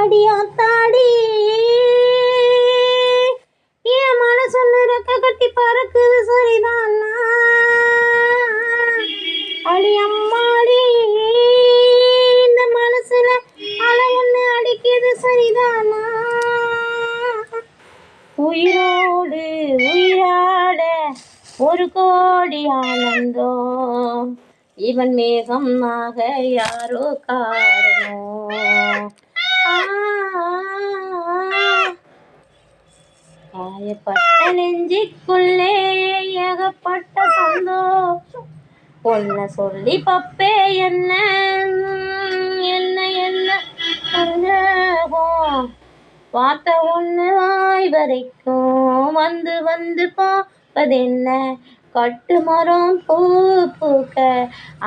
அடியாத்தாடி என் மனசொன்னு ரெக்க கட்டி பறக்குது சரிதானா அடி அம்மாடி இந்த மனசுல அலை ஒண்ணு அடிக்குது சரிதானா உயிரோடு உயிராட ஒரு கோடி ஆனந்தம் இவன் மேகமாக யாரோ காரணம் காயப்பட்ட நெஞ்சிக்குள்ளே ஏகப்பட்ட சந்தோஷம் ஒன்ன சொல்லி பப்பே என்ன என்ன என்ன சந்தேகம் வார்த்தை ஒன்று வாய் வரைக்கும் வந்து வந்து பார்ப்பதென்ன கட்டு மரம் பூ பூக்க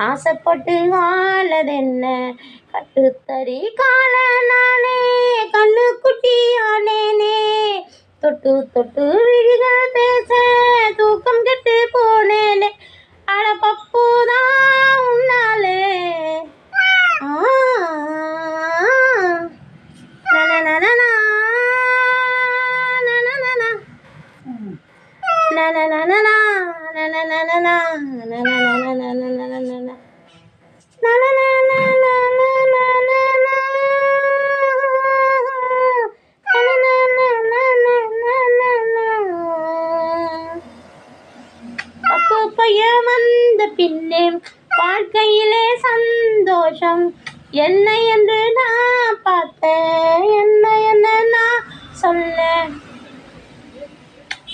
ஆசைப்பட்டு வாழதென்ன கட்டுத்தறி கால நானே கண்ணு குட்டி ஆனேனே தொட்டு தொட்டு விழிகள் பேச தூக்கம் கெட்டு போனேனே அட பப்புதான் உன்னாலே வந்த பின்னே வாழ்க்கையிலே சந்தோஷம் என்ன என்று நான் பார்த்தேன் என்ன என்ன நான் சொல்ல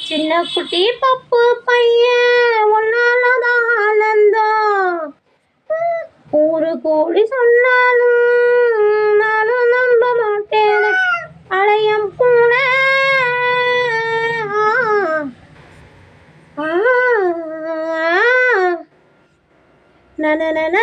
சின்ன குட்டி பப்பு பையன் ஒன்னாலதான் ஆனந்தம் ஊரு கூடி சொன்னாலும் நானும் நம்ப மாட்டேன் அலையம் பூனை na